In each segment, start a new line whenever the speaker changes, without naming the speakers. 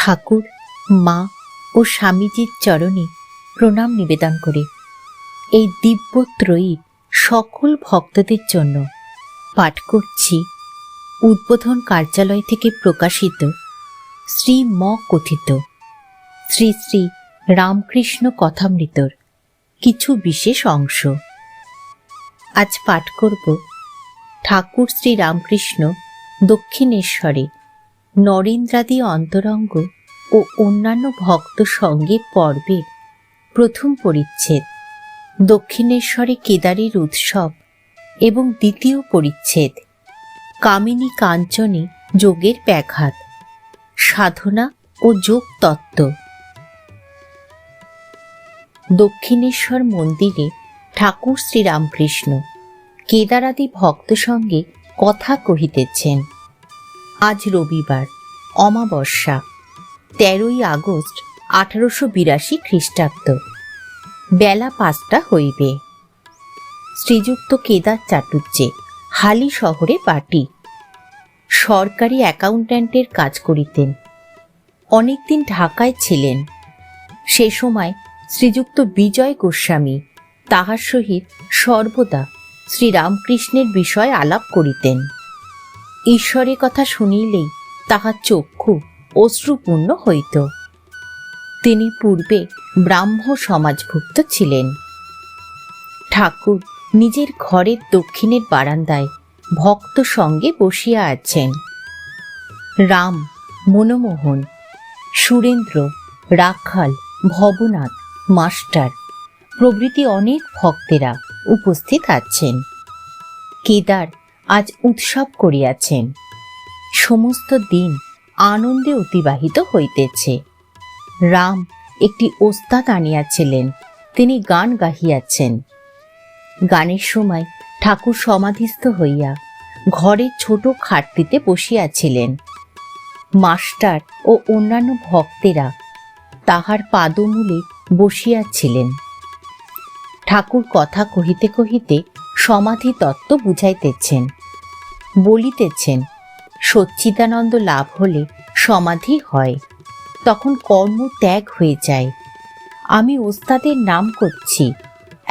ঠাকুর, মা ও স্বামীজির চরণে প্রণাম নিবেদন করে এই দিব্যত্রয়ীর সকল ভক্তদের জন্য পাঠ করছি উদ্বোধন কার্যালয় থেকে প্রকাশিত শ্রী ম কথিত শ্রী শ্রী রামকৃষ্ণ কথামৃতর কিছু বিশেষ অংশ। আজ পাঠ করব ঠাকুর শ্রী রামকৃষ্ণ দক্ষিণেশ্বরে নরেন্দ্রাদি অন্তরঙ্গ ও অন্যান্য ভক্ত সঙ্গে পর্বের প্রথম পরিচ্ছেদ, দক্ষিণেশ্বরে কেদারের উৎসব, এবং দ্বিতীয় পরিচ্ছেদ, কামিনী কাঞ্চনে যোগের ব্যাঘাত, সাধনা ও যোগ তত্ত্ব। দক্ষিণেশ্বর মন্দিরে ঠাকুর শ্রীরামকৃষ্ণ কেদারাদি ভক্ত সঙ্গে কথা কহিতেছেন। আজ রবিবার, অমাবস্যা, 13ই আগস্ট 1882 খ্রিস্টাব্দ। বেলা 5টা হইবে। শ্রীযুক্ত কেদার চাটুর্যে হালি শহরে বাটি সরকারি অ্যাকাউন্ট্যান্টের কাজ করিতেন। অনেকদিন ঢাকায় ছিলেন। সে সময় শ্রীযুক্ত বিজয় গোস্বামী তাহার সহিত সর্বদা শ্রীরামকৃষ্ণের বিষয় আলাপ করিতেন। ঈশ্বরের কথা শুনিলেই তাহার চক্ষু অশ্রুপূর্ণ হইত। তিনি পূর্বে ব্রাহ্ম সমাজভুক্ত ছিলেন। ঠাকুর নিজের ঘরের দক্ষিণের বারান্দায় ভক্ত সঙ্গে বসিয়া আছেন। রাম, মনমোহন, সুরেন্দ্র, রাখাল, ভবনাথ, মাস্টার প্রভৃতি অনেক ভক্তেরা উপস্থিত আছেন। কেদার আজ উৎসব করিয়াছেন। সমস্ত দিন আনন্দে অতিবাহিত হইতেছে। রাম একটি ওস্তাদ আনিয়াছিলেন, তিনি গান গাহিয়াছেন। গানের সময় ঠাকুর সমাধিস্থ হইয়া ঘরের ছোট খাটটিতে বসিয়াছিলেন। মাস্টার ও অন্যান্য ভক্তেরা তাহার পাদমূলে বসিয়াছিলেন। ঠাকুর কথা কহিতে কহিতে সমাধি তত্ত্ব বুঝাইতেছেন। বলিতেছেন, সচ্চিদানন্দ লাভ হলে সমাধি হয়, তখন কর্ম ত্যাগ হয়ে যায়। আমি ওস্তাদের নাম করছি,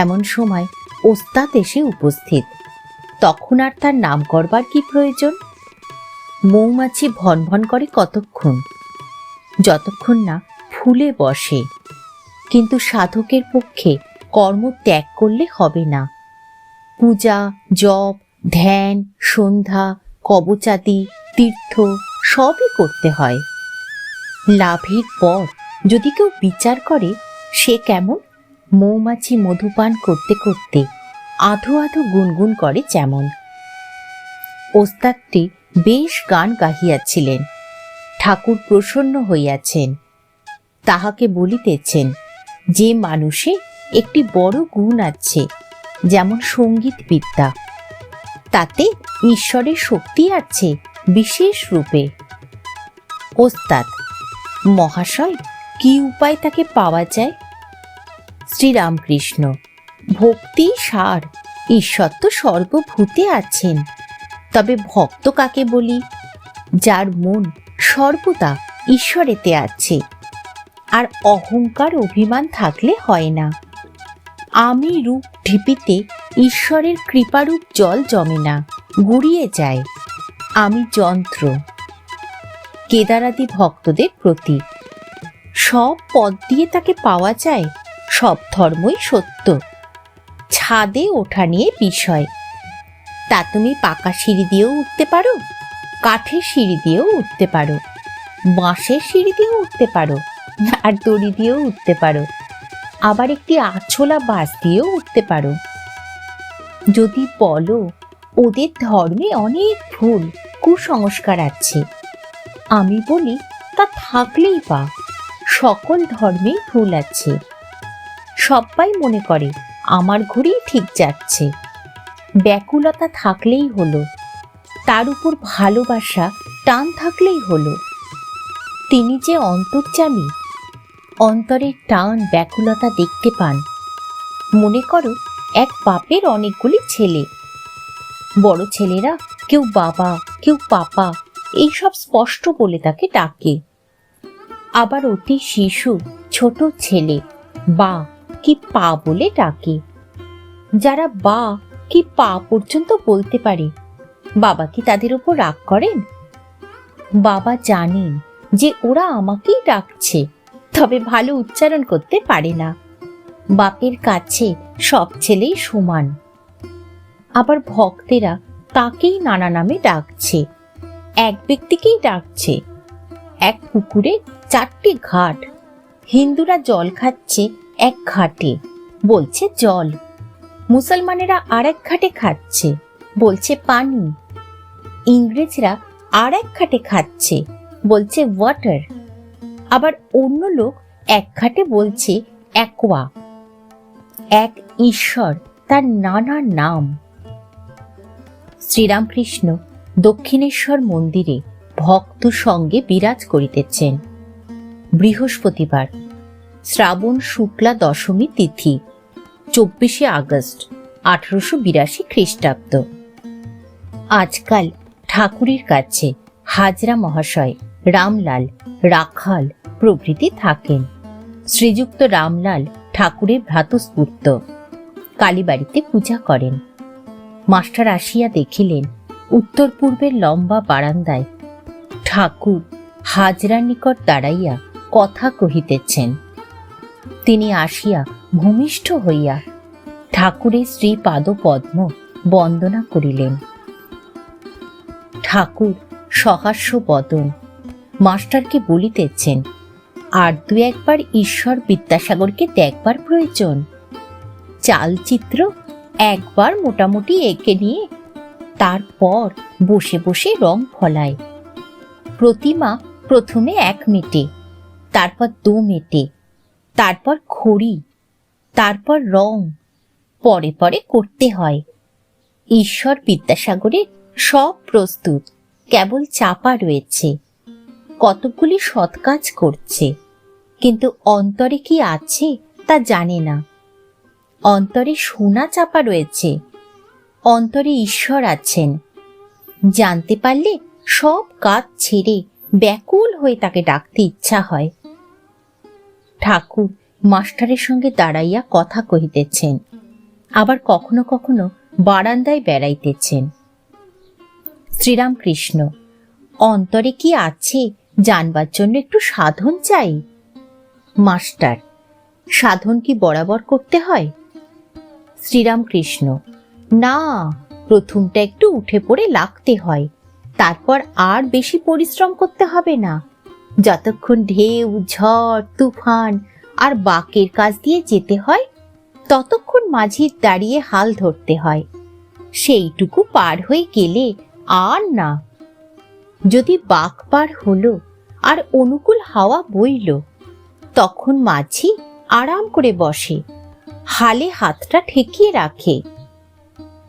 এমন সময় ওস্তাদ এসে উপস্থিত। তখন আর তার নাম করবার কি প্রয়োজন? মৌমাছি ভন ভন করে কতক্ষণ? যতক্ষণ না ফুলে বসে। কিন্তু সাধকের পক্ষে কর্ম ত্যাগ করলে হবে না। পূজা, জপ, ধ্যান, সন্ধ্যা, কবচাদি, তীর্থ সবই করতে হয়। লাভের পর যদি কেউ বিচার করে সে কেমন, মৌমাছি মধুপান করতে করতে আধো আধো গুনগুন করে যেমন। ওস্তাদটি বেশ গান গাহিয়াছিলেন। ঠাকুর প্রসন্ন হইয়াছেন। তাহাকে বলিতেছেন, যে মানুষে একটি বড় গুণ আছে, যেমন সঙ্গীত বিদ্যা, তাতে ঈশ্বরের শক্তি আছে বিশেষ রূপে। ওস্তাদ: মহাশয়, কি উপায় তাকে পাওয়া যায়? শ্রীরামকৃষ্ণ: ভক্তি সার, ঈশ্বর তো সর্বভূতে আছেন। তবে ভক্ত কাকে বলি? যার মন সর্বদা ঈশ্বরেতে আছে। আর অহংকার অভিমান থাকলে হয় না। আমি রূপ ঢিপিতে ঈশ্বরের কৃপারূপ জল জমে না, গুড়িয়ে যায়। আমি যন্ত্র। কেদারাদি ভক্তদের প্রতি সব পথ দিয়ে তাকে পাওয়া যায়, সব ধর্মই সত্য। ছাদে ওঠা নিয়ে বিষয়। তা তুমি পাকা সিঁড়ি দিয়েও উঠতে পারো, কাঠের সিঁড়ি দিয়েও উঠতে পারো, বাঁশের সিঁড়ি দিয়েও উঠতে পারো, আর দড়ি দিয়েও উঠতে পারো, আবার একটি আছলা বাঁশ দিয়েও উঠতে পারো। যদি বলো ওদের ধর্মে অনেক ভুল কুসংস্কার আছে, আমি বলি তা থাকলেই বা, সকল ধর্মেই ভুল আছে। সবাই মনে করে আমার ঘড়ি ঠিক যাচ্ছে। ব্যাকুলতা থাকলেই হলো, তার উপর ভালোবাসা টান থাকলেই হলো। তিনি যে অন্তর্যামী, অন্তরের টান ব্যাকুলতা দেখতে পান। মনে করো এক বাপের অনেকগুলি ছেলে। বড় ছেলেরা কেউ বাবা, কেউ পাপা এইসব স্পষ্ট বলে তাকে ডাকে। আবার অতি শিশু ছোট ছেলে বা কি পা বলে ডাকে। যারা বা কি পা পর্যন্ত বলতে পারে, বাবা কি তাদের উপর রাগ করেন? বাবা জানেন যে ওরা আমাকেই ডাকছে, তবে ভালো উচ্চারণ করতে পারে না। বাপের কাছে সব ছেলেই সমান। আবার ভক্তেরা তাকেই নানা নামে ডাকছে, এক ব্যক্তিকেই ডাকছে। এক পুকুরে 4টি ঘাট, হিন্দুরা জল খাচ্ছে এক ঘাটে, বলছে জল। মুসলমানেরা আর এক ঘাটে খাচ্ছে, বলছে পানি। ইংরেজরা আর এক ঘাটে খাচ্ছে, বলছে ওয়াটার। আবার অন্য লোক এক ঘাটে বলছে অ্যাকোয়া। এক ঈশ্বর, তার নানা নাম। শ্রীরামকৃষ্ণ দক্ষিণেশ্বর মন্দিরে ভক্ত সঙ্গে বিরাজ করিতেছেন। বৃহস্পতিবার, শ্রাবণ শুক্লা দশমী তিথি, 24শে আগস্ট 1882 খ্রিস্টাব্দ। আজকাল ঠাকুরের কাছে হাজরা মহাশয়, রামলাল, রাখাল প্রভৃতি থাকেন। শ্রীযুক্ত রামলাল ঠাকুরের ভ্রাতুস্পুত্র, কালীবাড়িতে পূজা করেন। মাস্টার আসিয়া দেখিলেন উত্তর পূর্বের লম্বা বারান্দায় ঠাকুর হাজরার নিকট দাঁড়াইয়া কথা কহিতেছেন। তিনি আসিয়া ভূমিষ্ঠ হইয়া ঠাকুরের শ্রীপাদ পদ্ম বন্দনা করিলেন। ঠাকুর সহাস্য বদন মাস্টারকে বলিতেছেন, আর 2-1 ঈশ্বর বিদ্যাসাগরকে দেখবার প্রয়োজন। চালচিত্র একবার মোটামুটি এঁকে নিয়ে তারপর বসে বসে রং ফলায়। প্রতিমা প্রথমে 1 মেটে, তারপর 2 মেটে, তারপর খড়ি, তারপর রং, পরে পরে করতে হয়। ঈশ্বর বিদ্যাসাগরের সব প্রস্তুত, কেবল চাপা রয়েছে। কতকগুলি সৎ কাজ করছে, কিন্তু অন্তরে কি আছে তা জানে না। অন্তরে সোনা চাপা রয়েছে, অন্তরে ঈশ্বর আছেন। জানতে পারলে সব কাজ ছেড়ে ব্যাকুল হয়ে তাকে ডাকতে ইচ্ছা হয়। ঠাকুর মাস্টারের সঙ্গে দাঁড়াইয়া কথা কহিতেছেন, আবার কখনো কখনো বারান্দায় বেড়াইতেছেন। শ্রীরামকৃষ্ণ, অন্তরে কি আছে জানবার জন্য একটু সাধন চাই। মাস্টার, সাধন কি বরাবর করতে হয়? শ্রীরামকৃষ্ণ, না, প্রথমটা একটু উঠে পড়ে লাগতে হয়, তারপর আর বেশি পরিশ্রম করতে হবে না। যতক্ষণ ঢেউ, ঝড়, তুফান আর বাঁকের কাজ দিয়ে যেতে হয়, ততক্ষণ মাঝির দাঁড়িয়ে হাল ধরতে হয়। সেইটুকু পার হয়ে গেলে আর না। যদি বাঁক পার হলো আর অনুকূল হাওয়া বইল, তখন মাঝি আরাম করে বসে, হালে হাতটা ঠেকিয়ে রাখে।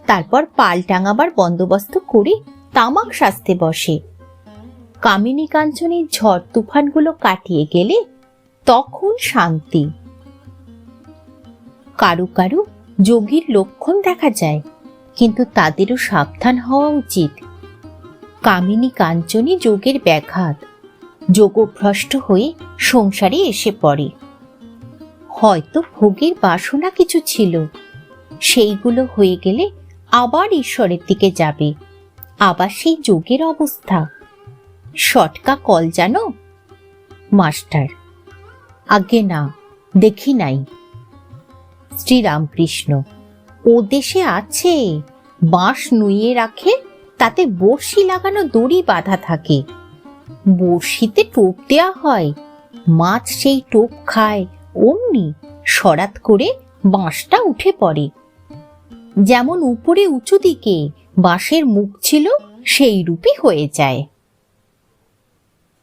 তারপর পাল টাঙাবার বন্দোবস্ত করে তামাক সাজতে বসে। কামিনী কাঞ্চনের ঝড় তুফানগুলো কাটিয়ে গেলে তখন শান্তি। কারু কারু যোগীর লক্ষণ দেখা যায়, কিন্তু তাদেরও সাবধান হওয়া উচিত। কামিনী কাঞ্চনী যোগের ব্যাঘাত, যোগভ্রষ্ট হয়ে সংসারে এসে পড়ে। হয়তো ভোগের বাসনা কিছু ছিল, সেইগুলো হয়ে গেলে আবার ঈশ্বরের দিকে যাবে, আবার সেই যোগের অবস্থা। সটকা কল জানো? মাস্টার, আগে না, দেখি নাই। শ্রীরামকৃষ্ণ, ও দেশে আছে, বাঁশ নুইয়ে রাখে, তাতে বড়শি লাগানো দড়ি বাঁধা থাকে। বড়শিতে টোপ দেয়া হয়, মাছ সেই টোপ খায়, অমনি সরাত করে বাঁশটা উঠে পড়ে। যেমন উপরে উঁচু দিকে বাঁশের মুখ ছিল, সেই রূপই হয়ে যায়।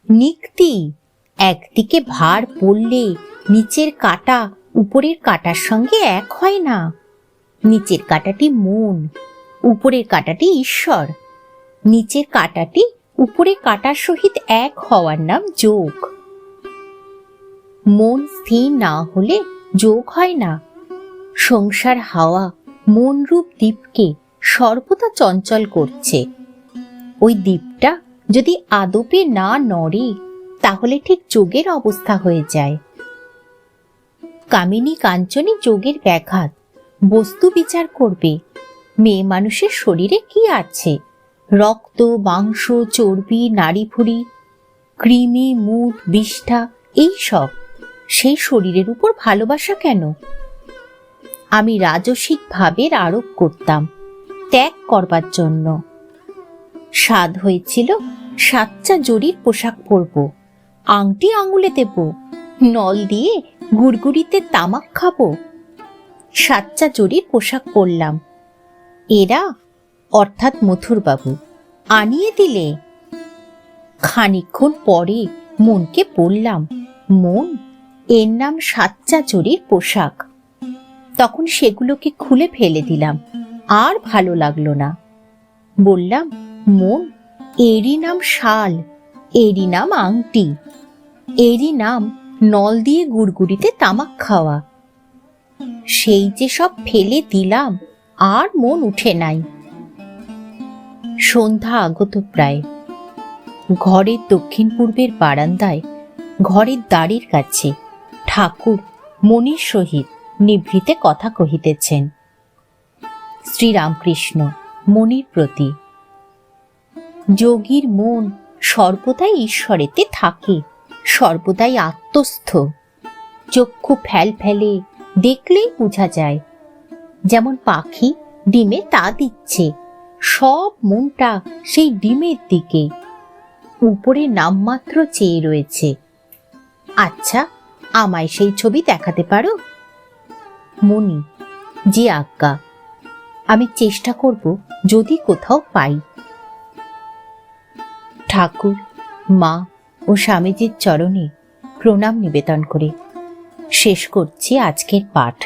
নিক্তি, একদিকে ভার পড়লে নিচের কাটা উপরের কাটার সঙ্গে এক হয় না। নিচের কাটাটি মন, উপরের কাটাটি ঈশ্বর। নিচের কাটাটি উপরের কাটার সহিত এক হওয়ার নাম যোগ। মন স্থির না হলে যোগ হয় না। সংসার হাওয়া মনরূপ দ্বীপকে সর্বদা চঞ্চল করছে। ওই দ্বীপটা যদি আদপে না নড়ে, তাহলে ঠিক যোগের অবস্থা হয়ে যায়। কামিনী কাঞ্চনী যোগের ব্যাঘাত, বস্তু বিচার করবে মেয়ে মানুষের শরীরে কি আছে, রক্ত, মাংস, চর্বি, নাড়িভুড়ি, কৃমি, মুদ, বিষ্ঠা, এই সব। সেই শরীরের উপর ভালোবাসা কেন? আমি রাজসিক ভাবের আরোপ করতাম ত্যাগ করবার জন্য। স্বাদ হয়েছিল সাচ্চা জরির পোশাক পরব, আংটি আঙুলে দেব, নল দিয়ে গুড়গুড়িতে তামাক খাবো। সাচ্চা জরির পোশাক পরলাম। এরা অর্থাৎ মথুরবাবু আনিয়ে দিলে। খানিকক্ষণ পরে মনকে বললাম, মন, এর নাম সাচ্চা জরির পোশাক। তখন সেগুলোকে খুলে ফেলে দিলাম, আর ভালো লাগলো না। বললাম, মন, এরই নাম শাল, এরই নাম আংটি, এরই নাম নল দিয়ে গুড়গুড়িতে তামাক খাওয়া। সেই যে সব ফেলে দিলাম, আর মন উঠে নাই। সন্ধ্যা আগত প্রায়। ঘরের দক্ষিণ পূর্বের বারান্দায়, ঘরের দ্বারের কাছে ঠাকুর মনির সহিত নিভৃতে কথা কহিতেছেন। শ্রীরামকৃষ্ণ মনির প্রতি। যোগীর মন সর্বদাই ঈশ্বরেতে থাকে, সর্বদাই আত্মস্থ। চক্ষু ফেল ফেলে দেখলেই বোঝা যায়, যেমন পাখি ডিমে তা দিচ্ছে, সব মনটা সেই ডিমের দিকে, উপরে নামমাত্র চেয়ে রয়েছে। আচ্ছা, আমায় সেই ছবি দেখাতে পারো? মনি, যে আজ্ঞা। আমি চেষ্টা করব যদি কোথাও পাই। ঠাকুর, মা ও স্বামীজির চরণে প্রণাম নিবেদন করে শেষ করছি আজকের পাঠ।